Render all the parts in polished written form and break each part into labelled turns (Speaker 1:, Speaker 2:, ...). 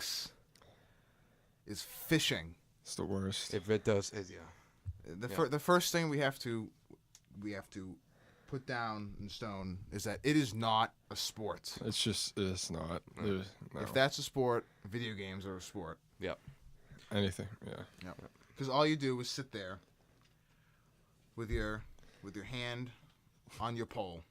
Speaker 1: sucks is fishing.
Speaker 2: It's the worst.
Speaker 3: If it does,
Speaker 1: The first thing we have to put down in stone is that it is not a sport.
Speaker 2: It's not. No.
Speaker 1: If that's a sport, video games are a sport.
Speaker 3: Yep.
Speaker 2: Anything, yeah.
Speaker 1: Because all you do is sit there with your hand on your pole,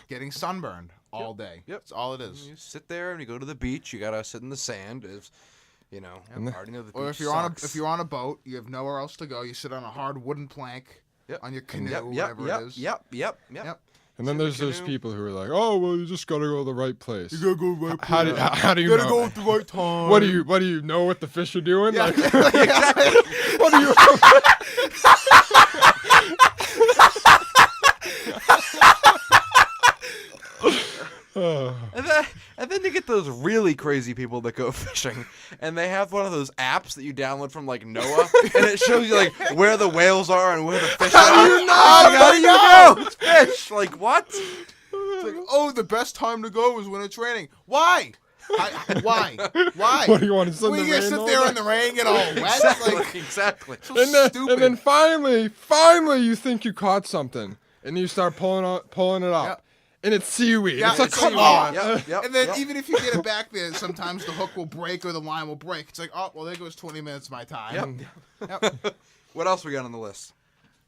Speaker 1: getting sunburned all day.
Speaker 3: Yep.
Speaker 1: That's all it is.
Speaker 3: You sit there and you go to the beach. You gotta sit in the sand. Already know the beach
Speaker 1: Or if you're on a boat, you have nowhere else to go. You sit on a hard wooden plank on your canoe, whatever it is.
Speaker 3: Yep.
Speaker 2: And then there's those people who are like, "Oh, well, you just gotta go to the right place."
Speaker 1: You gotta go right.
Speaker 2: How do you
Speaker 1: You gotta
Speaker 2: know?
Speaker 1: go at the right time.
Speaker 2: What do you know what the fish are doing?
Speaker 1: Yeah.
Speaker 2: Like,
Speaker 3: Exactly.
Speaker 2: what do you?
Speaker 3: And then you get those really crazy people that go fishing, and they have one of those apps that you download from like Noah, and it shows you like where the whales are and where the fish are.
Speaker 1: How do you know?
Speaker 3: How do you know? It's fish. Like what?
Speaker 1: It's like, oh, the best time to go is when it's raining. Why? Why?
Speaker 2: What do you want to sit in
Speaker 1: We
Speaker 2: the
Speaker 1: gonna
Speaker 2: rain
Speaker 1: sit
Speaker 2: all
Speaker 1: there
Speaker 2: day?
Speaker 1: in the rain, get all wet. Like,
Speaker 3: Exactly.
Speaker 1: so
Speaker 2: And
Speaker 1: stupid.
Speaker 2: then finally, you think you caught something, and you start pulling it up,
Speaker 1: Yep.
Speaker 2: and it's seaweed.
Speaker 1: Yeah,
Speaker 2: it's like,
Speaker 1: it's
Speaker 2: come
Speaker 1: seaweed.
Speaker 2: on.
Speaker 3: Yep.
Speaker 1: And then even if you get it back there, sometimes the hook will break or the line will break. It's like, oh, well, there goes 20 minutes of my time. Yep.
Speaker 3: What else we got on the list?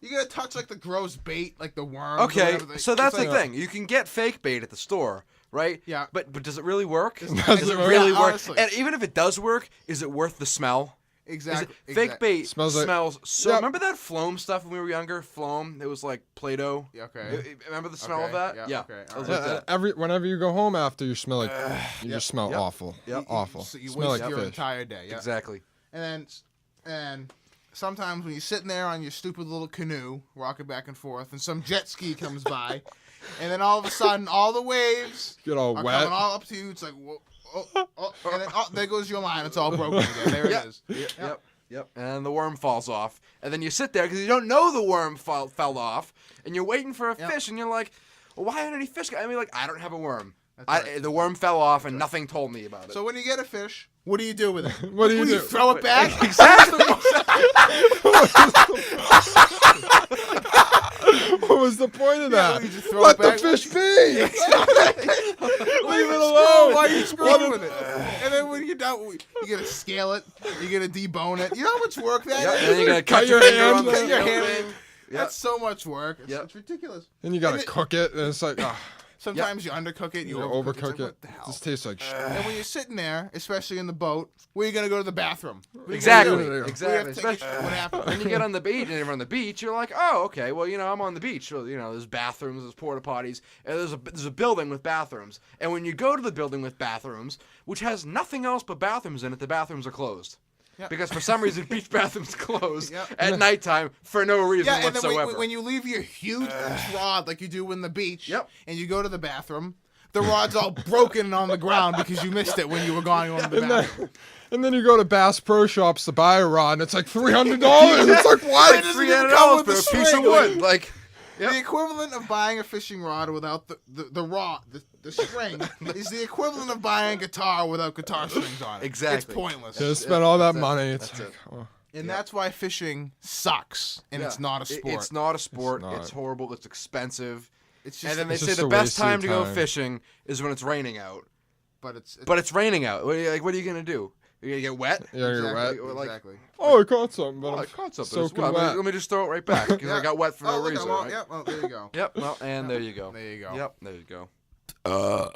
Speaker 1: You gotta touch like the gross bait, like the worms.
Speaker 3: Okay, so that's the
Speaker 1: like,
Speaker 3: thing. You can get fake bait at the store, right?
Speaker 1: Yeah.
Speaker 3: But does it really work?
Speaker 2: Does it
Speaker 3: really
Speaker 1: Yeah,
Speaker 3: work?
Speaker 1: honestly.
Speaker 3: And even if it does work, is it worth the smell?
Speaker 1: Exactly.
Speaker 3: Fake bait
Speaker 2: Smells like-
Speaker 3: so.
Speaker 2: Yep.
Speaker 3: Remember that Floam stuff when we were younger? Floam. It was like Play-Doh.
Speaker 1: Yeah, okay.
Speaker 3: Remember the smell of
Speaker 1: Okay,
Speaker 3: that?
Speaker 1: yeah, okay,
Speaker 3: It was
Speaker 1: alright.
Speaker 3: like that.
Speaker 2: Whenever you go home after, you smell like you
Speaker 1: Yep,
Speaker 2: just smell
Speaker 3: yep,
Speaker 2: awful.
Speaker 3: yep.
Speaker 2: Awful.
Speaker 1: So you
Speaker 2: smell
Speaker 1: waste
Speaker 2: like
Speaker 1: your
Speaker 2: fish.
Speaker 1: entire day. Yeah.
Speaker 3: Exactly.
Speaker 1: And sometimes when you're sitting there on your stupid little canoe, rocking back and forth, and some jet ski comes by, and then all of a sudden, all the waves
Speaker 2: Get all
Speaker 1: are
Speaker 2: wet.
Speaker 1: coming all up to you. It's like, whoa, and then there goes your line. It's all broken again. There it is.
Speaker 3: Yep. And the worm falls off, and then you sit there because you don't know the worm fell off, and you're waiting for a fish, and you're like, well, why aren't any fish? I mean, like, I don't have a worm.
Speaker 1: right.
Speaker 3: The worm fell off, and nothing told me about it.
Speaker 1: So when you get a fish, what do you do with it?
Speaker 2: What do you do?
Speaker 1: Throw it back?
Speaker 3: Exactly.
Speaker 2: What was the point of that?
Speaker 1: you just throw
Speaker 2: Let
Speaker 1: it back.
Speaker 2: the fish be.
Speaker 1: Leave
Speaker 2: it alone.
Speaker 1: Why are you screwing with it? And then when you're done, you gotta scale it. You gotta debone it. You know how much work that
Speaker 3: Yep.
Speaker 1: is?
Speaker 3: And then you gotta cut
Speaker 2: your
Speaker 3: your finger
Speaker 2: hand.
Speaker 3: on the
Speaker 1: Cut your
Speaker 3: scale
Speaker 1: hand.
Speaker 3: thing. Yep.
Speaker 1: That's so much work. It's,
Speaker 3: Yep.
Speaker 1: it's ridiculous.
Speaker 2: Then you gotta
Speaker 1: And it-
Speaker 2: cook it, and it's like,
Speaker 1: Sometimes you undercook it, you
Speaker 2: you
Speaker 1: overcook
Speaker 2: overcook
Speaker 1: It's like,
Speaker 2: it.
Speaker 1: what the hell?
Speaker 2: Just tastes like shit.
Speaker 1: And when you're sitting there, especially in the boat, where are you gonna go to the bathroom? What are you
Speaker 3: Exactly.
Speaker 1: gonna do?
Speaker 3: Exactly.
Speaker 1: We have to take a
Speaker 3: Especially-
Speaker 1: shit. What happened?
Speaker 3: When you get on the beach and you're on the beach, you're like, oh, okay, well, I'm on the beach. So, there's bathrooms, there's porta potties, and there's a building with bathrooms. And when you go to the building with bathrooms, which has nothing else but bathrooms in it, the bathrooms are closed.
Speaker 1: Yep.
Speaker 3: Because for some reason, beach bathrooms close
Speaker 1: Yep.
Speaker 3: at nighttime for no reason
Speaker 1: Yeah, and then
Speaker 3: whatsoever.
Speaker 1: when you leave your huge rod like you do in the beach,
Speaker 3: Yep.
Speaker 1: and you go to the bathroom, the rod's all broken and on the ground because you missed it when you were going to the bathroom.
Speaker 2: And then you go to Bass Pro Shops to buy a rod, and it's like $300. It's like, what?
Speaker 1: It doesn't even come
Speaker 3: $300
Speaker 1: with
Speaker 3: for
Speaker 1: the
Speaker 3: a piece of
Speaker 1: string.
Speaker 3: wood. Like, yep.
Speaker 1: The equivalent of buying a fishing rod without the rod, the string, is the equivalent of buying a guitar without guitar strings on it.
Speaker 3: Exactly.
Speaker 1: It's pointless.
Speaker 2: Yeah, spend all that
Speaker 3: That's it.
Speaker 2: money. It's
Speaker 3: That's
Speaker 2: like,
Speaker 3: it.
Speaker 2: oh.
Speaker 1: And that's why fishing sucks, and it's not a sport.
Speaker 3: It's not a sport.
Speaker 2: It's not.
Speaker 3: It's horrible. It's expensive.
Speaker 1: It's just,
Speaker 3: And then they
Speaker 2: It's
Speaker 3: say
Speaker 2: just
Speaker 3: the
Speaker 2: a
Speaker 3: best
Speaker 2: waste of
Speaker 3: time to go
Speaker 2: time.
Speaker 3: fishing is when it's raining out.
Speaker 1: but it's
Speaker 3: But it's raining out. What are you gonna do? You're gonna get wet?
Speaker 2: Yeah, you're
Speaker 1: exactly,
Speaker 2: wet.
Speaker 3: Like-
Speaker 1: exactly.
Speaker 2: Oh, I caught something, but
Speaker 3: Oh, I
Speaker 2: I'm
Speaker 3: caught something.
Speaker 2: soaking
Speaker 3: Well,
Speaker 2: wet.
Speaker 3: let me just throw it right back because I got wet for no
Speaker 1: look,
Speaker 3: reason.
Speaker 1: well,
Speaker 3: Right?
Speaker 1: Yep, well, there you go.
Speaker 3: Yep. Well, and there you go.
Speaker 1: There you go.
Speaker 3: Yep. There you go.